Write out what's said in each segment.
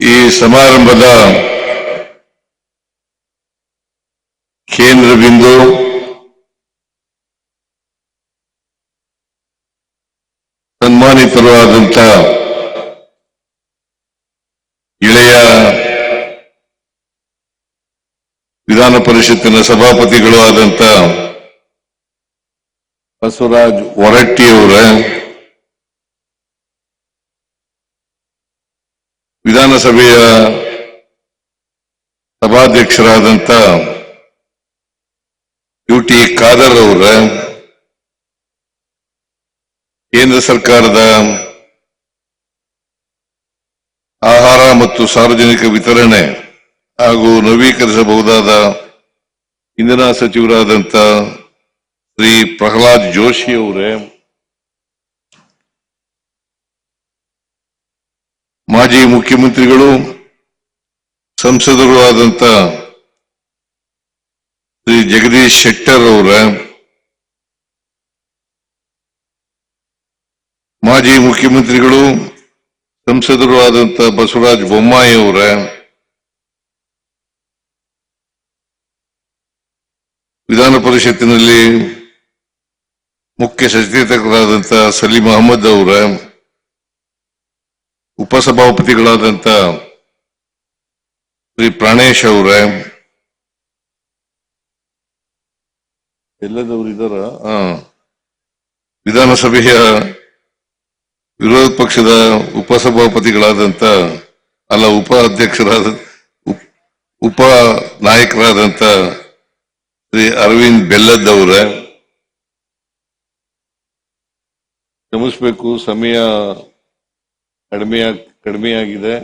ಈ ಸಮಾರಂಭದ ಕೇಂದ್ರ ಬಿಂದು ಸನ್ಮಾನಿತರು ಆದಂತ ಗೆಳೆಯ ವಿಧಾನ ಪರಿಷತ್ತಿನ ಸಭಾಪತಿಗಳು ಆದಂತ ಬಸವರಾಜ್ ಹೊರಟ್ಟಿಯವರ, ವಿಧಾನಸಭೆಯ ಸಭಾಧ್ಯಕ್ಷರಾದಂತ ಯುಟಿ ಖಾದರ್ ಅವರ, ಕೇಂದ್ರ ಸರ್ಕಾರದ ಆಹಾರ ಮತ್ತು ಸಾರ್ವಜನಿಕ ವಿತರಣೆ ಹಾಗೂ ನವೀಕರಿಸಬಹುದಾದ ಇಂಧನ ಸಚಿವರಾದಂತ ಶ್ರೀ ಪ್ರಹ್ಲಾದ್ ಜೋಶಿ ಅವರೇ, ಮಾಜಿ ಮುಖ್ಯಮಂತ್ರಿಗಳು ಸಂಸದರು ಆದಂತ ಶ್ರೀ ಜಗದೀಶ್ ಶೆಟ್ಟರ್ ಅವರ, ಮಾಜಿ ಮುಖ್ಯಮಂತ್ರಿಗಳು ಸಂಸದರು ಆದಂತ ಬಸವರಾಜ ಬೊಮ್ಮಾಯಿ ಅವರ, ವಿಧಾನ ಪರಿಷತ್ತಿನಲ್ಲಿ ಮುಖ್ಯ ಸಚೇತಕರಾದಂತ ಸಲೀಂ ಅಹಮದ್ ಅವರ, ಉಪಸಭಾಪತಿಗಳಾದಂತ ಶ್ರೀ ಪ್ರಾಣೇಶ್ ಅವರ, ಎಲ್ಲದವರು ಇದ್ದಾರ, ವಿಧಾನಸಭೆಯ ವಿರೋಧ ಪಕ್ಷದ ಉಪಸಭಾಪತಿಗಳಾದಂತ ಉಪ ಅಧ್ಯಕ್ಷರಾದ ಉಪ ನಾಯಕರಾದಂತ ಶ್ರೀ ಅರವಿಂದ್ ಬೆಲ್ಲದ್ ಅವರ, ಕ್ಷಮಿಸಬೇಕು ಸಮಯ ಕಡಿಮೆಯಾಗಿದೆ.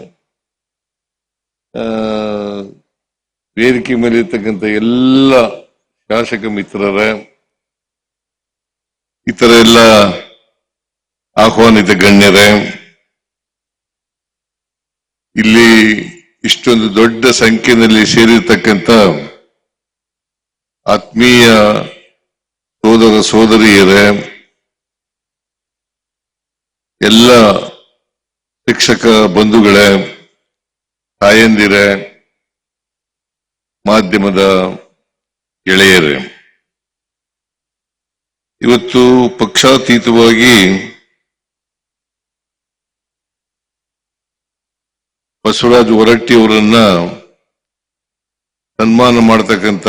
ವೇದಿಕೆ ಮೇಲೆ ಇರ್ತಕ್ಕಂಥ ಎಲ್ಲ ಶಾಸಕ ಮಿತ್ರರ, ಇತರ ಎಲ್ಲ ಆಹ್ವಾನಿತ ಗಣ್ಯರೇ, ಇಲ್ಲಿ ಇಷ್ಟೊಂದು ದೊಡ್ಡ ಸಂಖ್ಯೆಯಲ್ಲಿ ಸೇರಿರ್ತಕ್ಕಂಥ ಆತ್ಮೀಯ ಸೋದರ ಸೋದರಿಯರೇ, ಎಲ್ಲ ಶಿಕ್ಷಕ ಬಂಧುಗಳೇ, ತಾಯಂದಿರೇ, ಮಾಧ್ಯಮದ ಗೆಳೆಯರೇ, ಇವತ್ತು ಪಕ್ಷಾತೀತವಾಗಿ ಬಸವರಾಜ ಹೊರಟ್ಟಿ ಅವರನ್ನ ಸನ್ಮಾನ ಮಾಡತಕ್ಕಂತ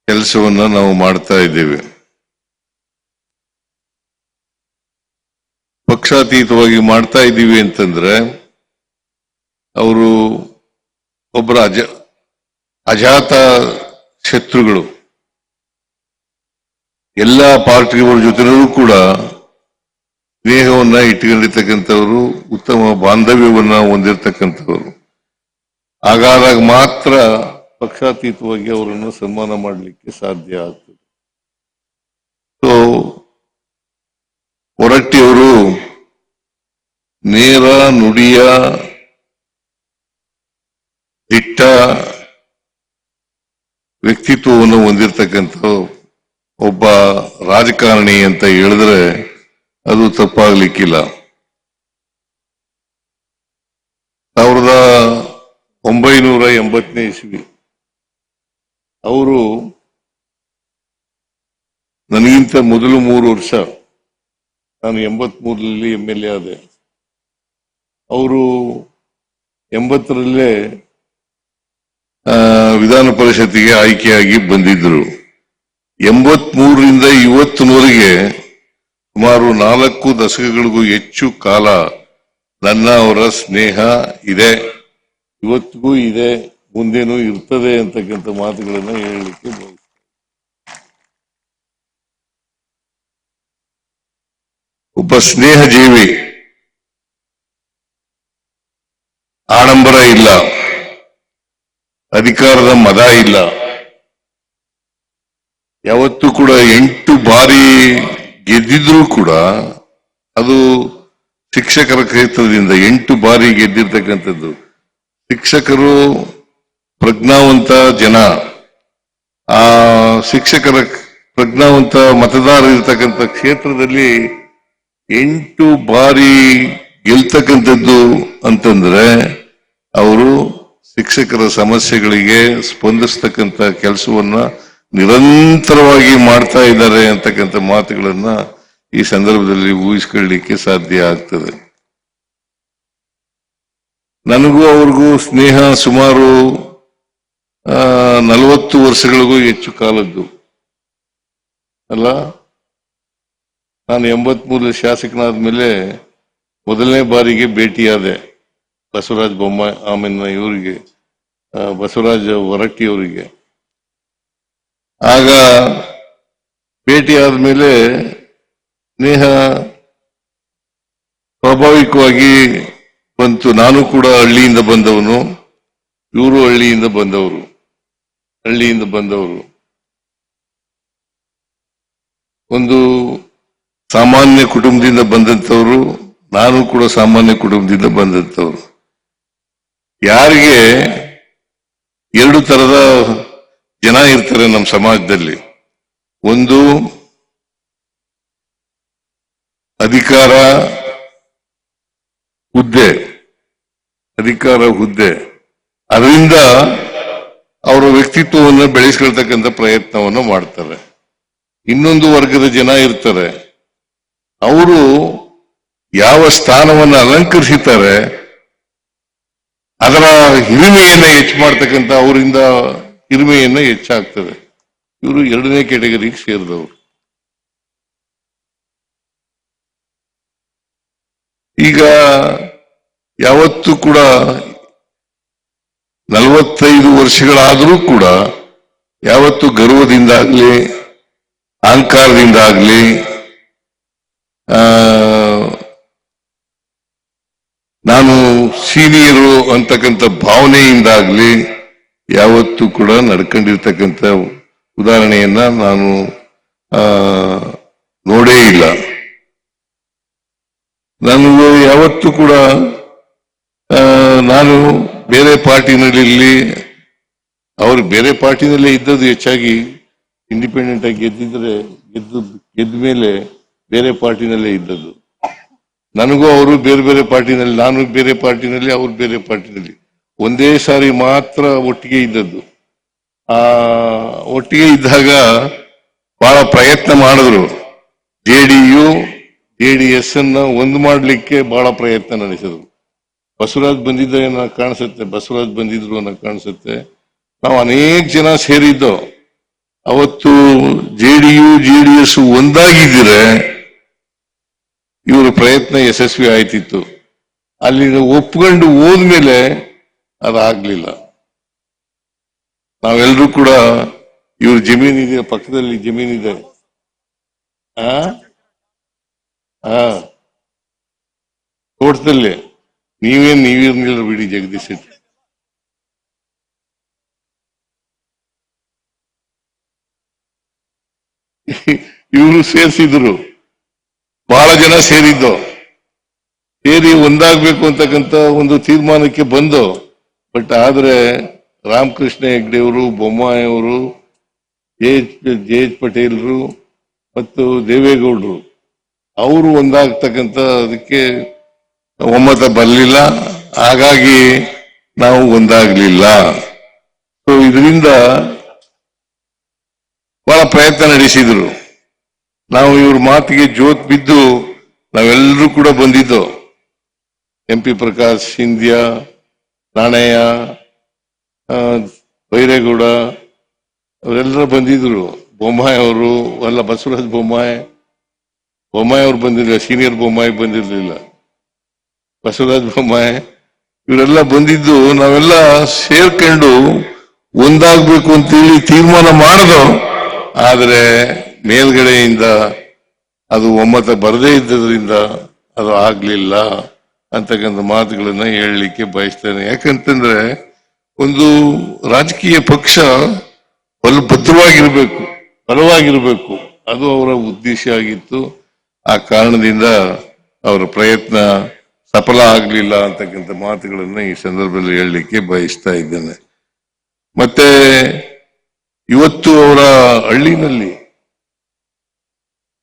ಕೆಲಸವನ್ನ ನಾವು ಮಾಡ್ತಾ ಇದ್ದೇವೆ. ಪಕ್ಷಾತೀತವಾಗಿ ಮಾಡ್ತಾ ಇದ್ದೀವಿ ಅಂತಂದ್ರೆ ಅವರು ಒಬ್ಬರ ಅಜಾತ ಶತ್ರುಗಳು, ಎಲ್ಲ ಪಾರ್ಟಿಗಳ ಜೊತೆನೂ ಕೂಡ ಸ್ನೇಹವನ್ನ ಇಟ್ಕೊಂಡಿರ್ತಕ್ಕಂಥವ್ರು, ಉತ್ತಮ ಬಾಂಧವ್ಯವನ್ನ ಹೊಂದಿರತಕ್ಕಂಥವ್ರು. ಹಾಗಾದಾಗ ಮಾತ್ರ ಪಕ್ಷಾತೀತವಾಗಿ ಅವರನ್ನು ಸನ್ಮಾನ ಮಾಡಲಿಕ್ಕೆ ಸಾಧ್ಯ ಆಗ್ತದೆ. ಸೊ ಹೊರಟ್ಟಿಯವರು ನೇರ ನುಡಿಯ ದಿಟ್ಟ ವ್ಯಕ್ತಿತ್ವವನ್ನು ಹೊಂದಿರತಕ್ಕಂಥ ಒಬ್ಬ ರಾಜಕಾರಣಿ ಅಂತ ಹೇಳಿದ್ರೆ ಅದು ತಪ್ಪಾಗ್ಲಿಕ್ಕಿಲ್ಲ. 1980ನೇ ಇಸ್ವಿ ಅವರು ನನಗಿಂತ ಮೊದಲು 3 ವರ್ಷ, ನಾನು 83ರಲ್ಲಿ MLA ಆದೆ. ಅವರು 80ರಲ್ಲೇ ವಿಧಾನ ಪರಿಷತ್ತಿಗೆ ಆಯ್ಕೆಯಾಗಿ ಬಂದಿದ್ರು. 83ರಿಂದ ಇವತ್ತಿನವರೆಗೆ ಸುಮಾರು 4 ದಶಕಗಳಿಗೂ ಹೆಚ್ಚು ಕಾಲ ನನ್ನ ಅವರ ಸ್ನೇಹ ಇದೆ, ಇವತ್ತಿಗೂ ಇದೆ, ಮುಂದೇನೂ ಇರ್ತದೆ ಅಂತಕ್ಕಂಥ ಮಾತುಗಳನ್ನ ಹೇಳಲಿಕ್ಕೆ ಬಯಸ್ತೇನೆ. ಒಬ್ಬ ಸ್ನೇಹ ಜೀವಿ, ಆಡಂಬರ ಇಲ್ಲ, ಅಧಿಕಾರದ ಮದ ಇಲ್ಲ. ಯಾವತ್ತೂ ಕೂಡ 8 ಬಾರಿ ಗೆದ್ದಿದ್ರು ಕೂಡ ಅದು ಶಿಕ್ಷಕರ ಕ್ಷೇತ್ರದಿಂದ 8 ಬಾರಿ ಗೆದ್ದಿರ್ತಕ್ಕಂಥದ್ದು. ಶಿಕ್ಷಕರು ಪ್ರಜ್ಞಾವಂತ ಜನ, ಆ ಶಿಕ್ಷಕರ ಪ್ರಜ್ಞಾವಂತ ಮತದಾರ ಇರತಕ್ಕಂಥ ಕ್ಷೇತ್ರದಲ್ಲಿ 8 ಬಾರಿ ಗೆಲ್ತಕ್ಕಂಥದ್ದು ಅಂತಂದ್ರೆ ಅವರು ಶಿಕ್ಷಕರ ಸಮಸ್ಯೆಗಳಿಗೆ ಸ್ಪಂದಿಸ್ತಕ್ಕಂಥ ಕೆಲಸವನ್ನ ನಿರಂತರವಾಗಿ ಮಾಡ್ತಾ ಇದ್ದಾರೆ ಅಂತಕ್ಕಂಥ ಮಾತುಗಳನ್ನ ಈ ಸಂದರ್ಭದಲ್ಲಿ ಊಹಿಸ್ಕೊಳ್ಳಿಕ್ಕೆ ಸಾಧ್ಯ ಆಗ್ತದೆ. ನನಗೂ ಅವ್ರಿಗೂ ಸ್ನೇಹ ಸುಮಾರು 40 ವರ್ಷಗಳಿಗೂ ಹೆಚ್ಚು ಕಾಲದ್ದು ಅಲ್ಲ. ನಾನು 83 ಶಾಸಕನಾದ ಮೇಲೆ ಮೊದಲನೇ ಬಾರಿಗೆ ಭೇಟಿಯಾದೆ ಬಸವರಾಜ ಬೊಮ್ಮಾಯಿ, ಆಮೇಲೆ ಇವರಿಗೆ ಬಸವರಾಜ ಹೊರಟ್ಟಿ ಅವರಿಗೆ. ಆಗ ಭೇಟಿ ಆದ್ಮೇಲೆ ಸ್ನೇಹ ಸ್ವಾಭಾವಿಕವಾಗಿ ಬಂತು. ನಾನು ಕೂಡ ಹಳ್ಳಿಯಿಂದ ಬಂದವನು, ಇವರು ಹಳ್ಳಿಯಿಂದ ಬಂದವರು. ಒಂದು ಸಾಮಾನ್ಯ ಕುಟುಂಬದಿಂದ ಬಂದಂತವರು, ನಾನು ಕೂಡ ಸಾಮಾನ್ಯ ಕುಟುಂಬದಿಂದ ಬಂದಂತವರು. ಯಾರಿಗೆ 2 ತರದ ಜನ ಇರ್ತಾರೆ ನಮ್ಮ ಸಮಾಜದಲ್ಲಿ. ಒಂದು ಅಧಿಕಾರ ಹುದ್ದೆ, ಅದರಿಂದ ಅವರ ವ್ಯಕ್ತಿತ್ವವನ್ನು ಬೆಳೆಸ್ಕೊಳ್ತಕ್ಕಂಥ ಪ್ರಯತ್ನವನ್ನು ಮಾಡ್ತಾರೆ. ಇನ್ನೊಂದು ವರ್ಗದ ಜನ ಇರ್ತಾರೆ, ಅವರು ಯಾವ ಸ್ಥಾನವನ್ನು ಅಲಂಕರಿಸುತ್ತಾರೆ ಅದರ ಹಿರಿಮೆಯನ್ನ ಹೆಚ್ಚು ಮಾಡ್ತಕ್ಕಂಥ, ಅವರಿಂದ ಹಿರಿಮೆಯನ್ನ ಹೆಚ್ಚಾಗ್ತದೆ. ಇವರು 2ನೇ ಕ್ಯಾಟಗರಿಗೆ ಸೇರಿದವರು. ಈಗ ಯಾವತ್ತೂ ಕೂಡ 45 ವರ್ಷಗಳಾದರೂ ಕೂಡ ಯಾವತ್ತು ಗರ್ವದಿಂದಾಗ್ಲಿ ಅಹಂಕಾರದಿಂದಾಗ್ಲಿ ನಾನು ಸೀನಿಯರು ಅಂತಕ್ಕಂಥ ಭಾವನೆಯಿಂದಾಗ್ಲಿ ಯಾವತ್ತೂ ಕೂಡ ನಡ್ಕೊಂಡಿರ್ತಕ್ಕಂಥ ಉದಾಹರಣೆಯನ್ನ ನಾನು ನೋಡೇ ಇಲ್ಲ. ನನಗೆ ಯಾವತ್ತೂ ಕೂಡ ನಾನು ಬೇರೆ ಪಾರ್ಟಿನಲ್ಲಿ, ಅವರು ಬೇರೆ ಪಾರ್ಟಿನಲ್ಲೇ ಇದ್ದದ್ದು ಹೆಚ್ಚಾಗಿ. ಇಂಡಿಪೆಂಡೆಂಟ್ ಆಗಿ ಗೆದ್ದ ಮೇಲೆ ಬೇರೆ ಪಾರ್ಟಿನಲ್ಲೇ ಇದ್ದದ್ದು. ನನಗೂ ಅವರು ಬೇರೆ ಬೇರೆ ಪಾರ್ಟಿನಲ್ಲಿ, ನಾನು ಬೇರೆ ಪಾರ್ಟಿನಲ್ಲಿ, ಅವರು ಬೇರೆ ಪಾರ್ಟಿನಲ್ಲಿ. ಒಂದೇ ಸಾರಿ ಮಾತ್ರ ಒಟ್ಟಿಗೆ ಇದ್ದದ್ದು. ಒಟ್ಟಿಗೆ ಇದ್ದಾಗ ಬಹಳ ಪ್ರಯತ್ನ ಮಾಡಿದ್ರು. JDS ಅನ್ನ ಒಂದು ಮಾಡ್ಲಿಕ್ಕೆ ಬಹಳ ಪ್ರಯತ್ನ ನಡೆಸಿದ್ರು. ಬಸವರಾಜ್ ಬಂದಿದ್ರು ಅನ್ನೋ ಕಾಣಿಸುತ್ತೆ. ನಾವು ಅನೇಕ ಜನ ಸೇರಿದ್ದೋ. ಅವತ್ತು JDS ಒಂದಾಗಿದ್ದರೆ ಇವರ ಪ್ರಯತ್ನ ಯಶಸ್ವಿ ಆಯ್ತಿತ್ತು. ಅಲ್ಲಿ ಒಪ್ಕೊಂಡು ಹೋದ್ಮೇಲೆ ಅದಾಗ್ಲಿಲ್ಲ. ನಾವೆಲ್ಲರೂ ಕೂಡ ಇವ್ರ ಜಮೀನಿದೆ, ಪಕ್ಕದಲ್ಲಿ ಜಮೀನಿದೆ, ತೋಟದಲ್ಲಿ. ನೀವಿರ್ನಿಲ್ಲ ಬಿಡಿ ಜಗದೀಶ್. ಇವರು ಸೇರಿಸಿದ್ರು, ಬಹಳ ಜನ ಸೇರಿದ್ದು. ಸೇರಿ ಒಂದಾಗ್ಬೇಕು ಅಂತಕ್ಕಂಥ ಒಂದು ತೀರ್ಮಾನಕ್ಕೆ ಬಂದು. ಬಟ್ ಆದ್ರೆ ರಾಮಕೃಷ್ಣ ಹೆಗ್ಡೆ ಅವರು, ಬೊಮ್ಮಾಯಿ ಅವರು, ಜೆ.ಎಚ್. ಪಟೇಲ್ರು ಮತ್ತು ದೇವೇಗೌಡರು ಅವರು ಒಂದಾಗ್ತಕ್ಕಂಥ ಅದಕ್ಕೆ ಒಮ್ಮತ ಬರಲಿಲ್ಲ. ಹಾಗಾಗಿ ನಾವು ಒಂದಾಗ್ಲಿಲ್ಲ. ಸೊ ಇದರಿಂದ ಬಹಳ ಪ್ರಯತ್ನ ನಡೆಸಿದ್ರು. ನಾವು ಇವ್ರ ಮಾತಿಗೆ ಜೋತ್ ಬಿದ್ದು ನಾವೆಲ್ಲರೂ ಕೂಡ ಬಂದಿದ್ದು. MP ಪ್ರಕಾಶ್, ಸಿಂಧ್ಯಾ, ನಾಣಯ್ಯ, ಬೈರೇಗೌಡ ಅವರೆಲ್ಲರೂ ಬಂದಿದ್ರು. ಬೊಮ್ಮಾಯಿ ಅವರು ಅಲ್ಲ, ಬಸವರಾಜ ಬೊಮ್ಮಾಯಿ ಅವರು ಬಂದಿರಲಿಲ್ಲ. ಸೀನಿಯರ್ ಬೊಮ್ಮಾಯಿ ಬಂದಿರಲಿಲ್ಲ. ಬಸವರಾಜ ಬೊಮ್ಮಾಯಿ ಇವರೆಲ್ಲ ಬಂದಿದ್ದು. ನಾವೆಲ್ಲ ಸೇರ್ಕೊಂಡು ಒಂದಾಗ್ಬೇಕು ಅಂತೇಳಿ ತೀರ್ಮಾನ ಮಾಡೋದು. ಆದರೆ ಮೇಲ್ಗಡೆಯಿಂದ ಅದು ಒಮ್ಮತ ಬರದೇ ಇದ್ದರಿಂದ ಅದು ಆಗ್ಲಿಲ್ಲ ಅಂತಕ್ಕಂಥ ಮಾತುಗಳನ್ನ ಹೇಳಲಿಕ್ಕೆ ಬಯಸ್ತೇನೆ. ಯಾಕಂತಂದ್ರೆ ಒಂದು ರಾಜಕೀಯ ಪಕ್ಷ ಬಲವಾಗಿರ್ಬೇಕು, ಅದು ಅವರ ಉದ್ದೇಶ ಆಗಿತ್ತು. ಆ ಕಾರಣದಿಂದ ಅವರ ಪ್ರಯತ್ನ ಸಫಲ ಆಗ್ಲಿಲ್ಲ ಅಂತಕ್ಕಂಥ ಮಾತುಗಳನ್ನ ಈ ಸಂದರ್ಭದಲ್ಲಿ ಹೇಳಲಿಕ್ಕೆ ಬಯಸ್ತಾ ಇದ್ದೇನೆ. ಮತ್ತೆ ಇವತ್ತು ಅವರ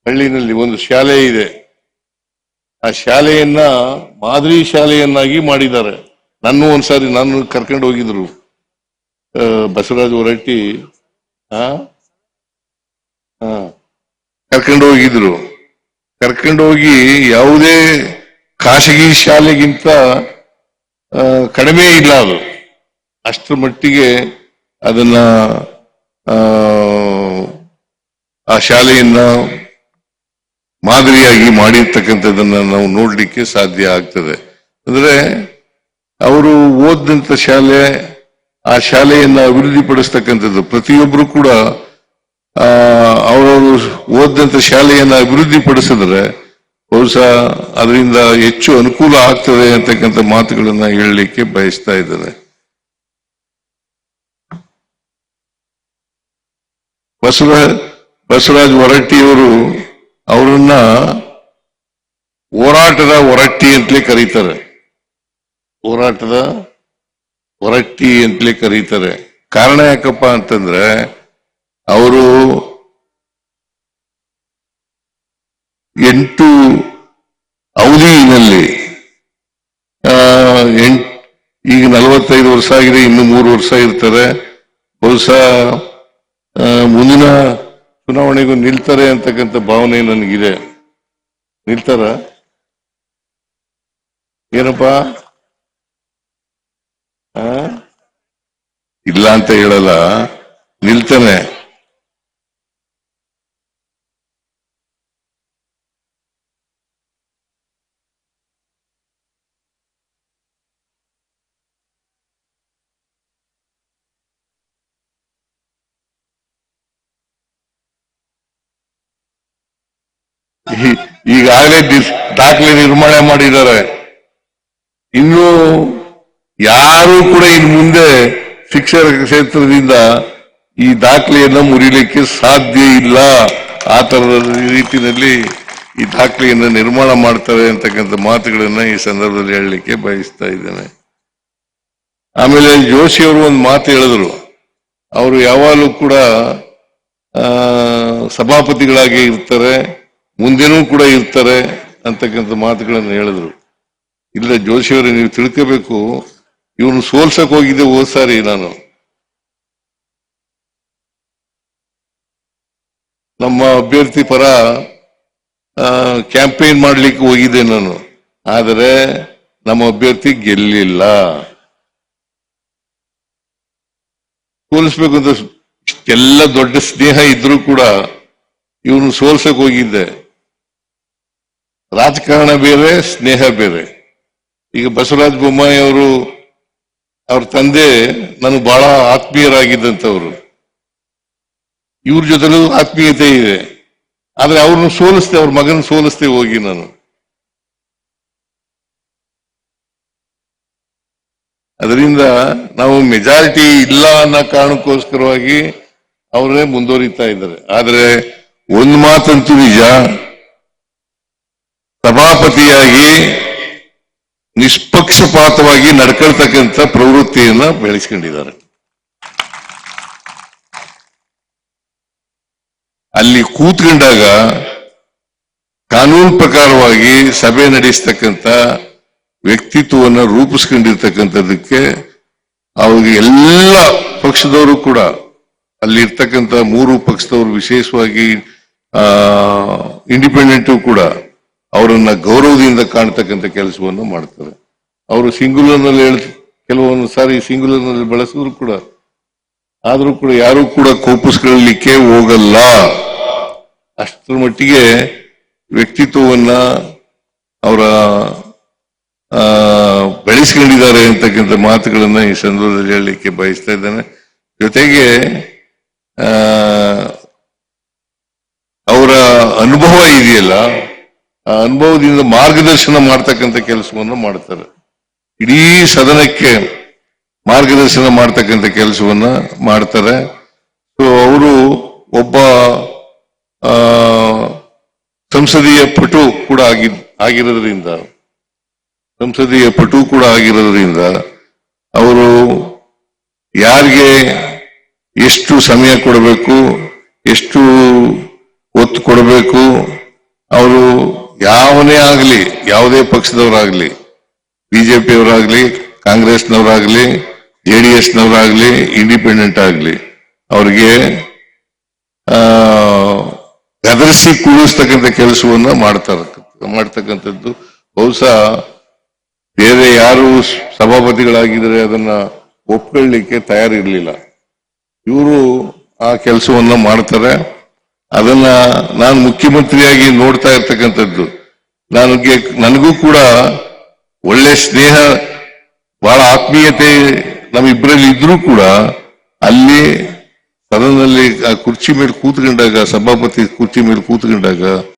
ಹಳ್ಳಿನಲ್ಲಿ ಒಂದು ಶಾಲೆ ಇದೆ. ಆ ಶಾಲೆಯನ್ನ ಮಾದರಿ ಶಾಲೆಯನ್ನಾಗಿ ಮಾಡಿದ್ದಾರೆ. ಒಂದ್ಸಾರಿ ನಾನು ಕರ್ಕೊಂಡು ಹೋಗಿದ್ರು ಬಸವರಾಜ ಹೊರಟ್ಟಿ ಕರ್ಕೊಂಡು ಹೋಗಿದ್ರು. ಕರ್ಕೊಂಡು ಹೋಗಿ ಯಾವುದೇ ಖಾಸಗಿ ಶಾಲೆಗಿಂತ ಕಡಿಮೆ ಇಲ್ಲ ಅದು. ಅಷ್ಟರ ಮಟ್ಟಿಗೆ ಅದನ್ನ ಆ ಶಾಲೆಯನ್ನ ಮಾದರಿಯಾಗಿ ಮಾಡಿರ್ತಕ್ಕಂಥದ್ದನ್ನ ನಾವು ನೋಡ್ಲಿಕ್ಕೆ ಸಾಧ್ಯ ಆಗ್ತದೆ. ಅಂದ್ರೆ ಅವರು ಓದಿದಂತ ಶಾಲೆ, ಆ ಶಾಲೆಯನ್ನ ಅಭಿವೃದ್ಧಿಪಡಿಸ್ತಕ್ಕಂಥದ್ದು ಪ್ರತಿಯೊಬ್ಬರು ಕೂಡ ಅವರವರು ಓದಿದಂತ ಶಾಲೆಯನ್ನ ಅಭಿವೃದ್ಧಿಪಡಿಸಿದ್ರೆ ಬಹುಶಃ ಅದರಿಂದ ಹೆಚ್ಚು ಅನುಕೂಲ ಆಗ್ತದೆ ಅಂತಕ್ಕಂಥ ಮಾತುಗಳನ್ನ ಹೇಳಲಿಕ್ಕೆ ಬಯಸ್ತಾ ಇದ್ದಾರೆ. ಬಸವರಾಜ ಹೊರಟ್ಟಿಯವರು ಅವರನ್ನ ಹೋರಾಟದ ಹೊರಟ್ಟಿ ಅಂತಲೇ ಕರೀತಾರೆ. ಹೋರಾಟದ ಹೊರಟ್ಟಿ ಅಂತಲೇ ಕರೀತಾರೆ. ಕಾರಣ ಯಾಕಪ್ಪ ಅಂತಂದ್ರೆ ಅವರು 8 ಅವಧಿಯಲ್ಲಿ ಈಗ 45 ವರ್ಷ ಆಗಿದೆ, ಇನ್ನು 3 ವರ್ಷ ಇರ್ತಾರೆ. ಬಹುಶಃ ಮುಂದಿನ ಚುನಾವಣೆಗೂ ನಿಲ್ತಾರೆ ಅಂತಕ್ಕಂಥ ಭಾವನೆ ನನಗಿದೆ. ನಿಲ್ತಾರ ಏನಪ್ಪಾ? ಇಲ್ಲ ಅಂತ ಹೇಳಲ್ಲ, ನಿಲ್ತಾನೆ. ಈಗಾಗಲೇ ದಾಖಲೆ ನಿರ್ಮಾಣ ಮಾಡಿದ್ದಾರೆ. ಇನ್ನು ಯಾರು ಕೂಡ ಇನ್ನು ಮುಂದೆ ಶಿಕ್ಷಣ ಕ್ಷೇತ್ರದಿಂದ ಈ ದಾಖಲೆಯನ್ನ ಮುರಿಲಿಕ್ಕೆ ಸಾಧ್ಯ ಇಲ್ಲ. ಆ ತರದ ರೀತಿಯಲ್ಲಿ ಈ ದಾಖಲೆಯನ್ನ ನಿರ್ಮಾಣ ಮಾಡ್ತಾರೆ ಅಂತಕ್ಕಂಥ ಮಾತುಗಳನ್ನ ಈ ಸಂದರ್ಭದಲ್ಲಿ ಹೇಳಲಿಕ್ಕೆ ಬಯಸ್ತಾ ಇದ್ದೇನೆ. ಆಮೇಲೆ ಜೋಶಿ ಅವರು ಒಂದು ಮಾತು ಹೇಳಿದ್ರು. ಅವರು ಯಾವಾಗಲೂ ಕೂಡ ಸಭಾಪತಿಗಳಾಗಿ ಇರ್ತಾರೆ, ಮುಂದೆನೂ ಕೂಡ ಇರ್ತಾರೆ ಅಂತಕ್ಕಂಥ ಮಾತುಗಳನ್ನು ಹೇಳಿದ್ರು. ಇಲ್ಲ ಜೋಶಿ ಅವರೇ, ನೀವು ತಿಳ್ಕೋಬೇಕು, ಇವನು ಸೋಲ್ಸಕ್ ಹೋಗಿದ್ದೆ ಹೋದ್ ಸಾರಿ. ನಾನು ನಮ್ಮ ಅಭ್ಯರ್ಥಿ ಪರ ಕ್ಯಾಂಪೇನ್ ಮಾಡ್ಲಿಕ್ಕೆ ಹೋಗಿದ್ದೆ ನಾನು, ಆದರೆ ನಮ್ಮ ಅಭ್ಯರ್ಥಿ ಗೆಲ್ಲಿಲ್ಲ. ಸೋಲಿಸ್ಬೇಕು ಅಂತ ಎಲ್ಲ ದೊಡ್ಡ ಸ್ನೇಹ ಇದ್ರೂ ಕೂಡ ಇವನು ಸೋಲ್ಸಕ್ ಹೋಗಿದ್ದೆ. ರಾಜಕಾರಣ ಬೇರೆ, ಸ್ನೇಹ ಬೇರೆ. ಈಗ ಬಸವರಾಜ ಬೊಮ್ಮಾಯಿ ಅವರು, ಅವ್ರ ತಂದೆ ನನಗೆ ಬಹಳ ಆತ್ಮೀಯರಾಗಿದ್ದಂಥವ್ರು. ಇವ್ರ ಜೊತೆಲೂ ಆತ್ಮೀಯತೆ ಇದೆ. ಆದ್ರೆ ಅವ್ರನ್ನ ಸೋಲಿಸ್ತೆ, ಅವ್ರ ಮಗನ ಸೋಲಿಸ್ತೆ ಹೋಗಿ ನಾನು. ಅದರಿಂದ ನಾವು ಮೆಜಾರಿಟಿ ಇಲ್ಲ ಅನ್ನೋ ಕಾರಣಕ್ಕೋಸ್ಕರವಾಗಿ ಅವರೇ ಮುಂದುವರಿತಾ ಇದ್ದಾರೆ. ಆದ್ರೆ ಒಂದು ಮಾತಂತೂ ನಿಜ, ಸಭಾಪತಿಯಾಗಿ ನಿಷ್ಪಕ್ಷಪಾತವಾಗಿ ನಡ್ಕೊಳ್ತಕ್ಕಂಥ ಪ್ರವೃತ್ತಿಯನ್ನ ಬೆಳೆಸ್ಕೊಂಡಿದ್ದಾರೆ. ಅಲ್ಲಿ ಕೂತ್ಕೊಂಡಾಗ ಕಾನೂನು ಪ್ರಕಾರವಾಗಿ ಸಭೆ ನಡೆಸ್ತಕ್ಕಂಥ ವ್ಯಕ್ತಿತ್ವವನ್ನು ರೂಪಿಸ್ಕೊಂಡಿರ್ತಕ್ಕಂಥದಕ್ಕೆ ಅವ್ರಿಗೆ ಎಲ್ಲ ಪಕ್ಷದವರು ಕೂಡ, ಅಲ್ಲಿ ಇರ್ತಕ್ಕಂಥ 3 ಪಕ್ಷದವರು ವಿಶೇಷವಾಗಿ ಇಂಡಿಪೆಂಡೆಂಟು ಕೂಡ ಅವರನ್ನ ಗೌರವದಿಂದ ಕಾಣ್ತಕ್ಕಂಥ ಕೆಲಸವನ್ನು ಮಾಡ್ತಾರೆ. ಅವರು ಸಿಂಗುಲರ್ನಲ್ಲಿ ಕೆಲವೊಂದು ಸಾರಿ ಸಿಂಗುಲರ್ನಲ್ಲಿ ಬಳಸಿದ್ರು ಕೂಡ, ಆದ್ರೂ ಕೂಡ ಯಾರು ಕೂಡ ಕೋಪಿಸ್ಕೊಳ್ಳಲಿಕ್ಕೆ ಹೋಗಲ್ಲ. ಅಷ್ಟರ ಮಟ್ಟಿಗೆ ವ್ಯಕ್ತಿತ್ವವನ್ನ ಅವರ ಬೆಳೆಸ್ಕೊಂಡಿದ್ದಾರೆ ಅಂತಕ್ಕಂಥ ಮಾತುಗಳನ್ನ ಈ ಸಂದರ್ಭದಲ್ಲಿ ಹೇಳಲಿಕ್ಕೆ ಬಯಸ್ತಾ ಇದ್ದೇನೆ. ಜೊತೆಗೆ ಅವರ ಅನುಭವ ಇದೆಯಲ್ಲ, ಆ ಅನುಭವದಿಂದ ಮಾರ್ಗದರ್ಶನ ಮಾಡ್ತಕ್ಕಂಥ ಕೆಲಸವನ್ನು ಮಾಡ್ತಾರೆ. ಇಡೀ ಸದನಕ್ಕೆ ಮಾರ್ಗದರ್ಶನ ಮಾಡ್ತಕ್ಕಂಥ ಕೆಲಸವನ್ನ ಮಾಡ್ತಾರೆ. ಸೊ ಅವರು ಒಬ್ಬ ಸಂಸದೀಯ ಪಟು ಕೂಡ ಆಗಿರೋದ್ರಿಂದ ಅವರು ಯಾರಿಗೆ ಎಷ್ಟು ಸಮಯ ಕೊಡಬೇಕು, ಎಷ್ಟು ಒತ್ತು ಕೊಡಬೇಕು, ಅವರು ಯಾವನೇ ಆಗಲಿ, ಯಾವುದೇ ಪಕ್ಷದವರಾಗ್ಲಿ, ಬಿಜೆಪಿಯವರಾಗ್ಲಿ, ಕಾಂಗ್ರೆಸ್ನವರಾಗ್ಲಿ, JDS-ನವರಾಗ್ಲಿ, ಇಂಡಿಪೆಂಡೆಂಟ್ ಆಗ್ಲಿ, ಅವ್ರಿಗೆ ಗದರಿಸಿ ಕೂಡಿಸ್ತಕ್ಕಂಥ ಕೆಲಸವನ್ನ ಮಾಡ್ತಕ್ಕಂಥದ್ದು ಬಹುಶಃ ಬೇರೆ ಯಾರು ಸಭಾಪತಿಗಳಾಗಿದ್ರೆ ಅದನ್ನ ಒಪ್ಕೊಳ್ಳಿಕ್ಕೆ ತಯಾರಿರ್ಲಿಲ್ಲ. ಇವರು ಆ ಕೆಲಸವನ್ನ ಮಾಡ್ತಾರೆ. ಅದನ್ನ ನಾನು ಮುಖ್ಯಮಂತ್ರಿಯಾಗಿ ನೋಡ್ತಾ ಇರ್ತಕ್ಕಂಥದ್ದು. ನನಗೂ ಕೂಡ ಒಳ್ಳೆ ಸ್ನೇಹ, ಬಹಳ ಆತ್ಮೀಯತೆ ನಮ್ಮಿಬ್ಬರಲ್ಲಿ ಇದ್ರೂ ಕೂಡ ಅಲ್ಲಿ ಸದನದಲ್ಲಿ ಆ ಕುರ್ಚಿ ಮೇಲೆ ಕೂತ್ಕೊಂಡಾಗ, ಸಭಾಪತಿ ಕುರ್ಚಿ ಮೇಲೆ ಕೂತ್ಕೊಂಡಾಗ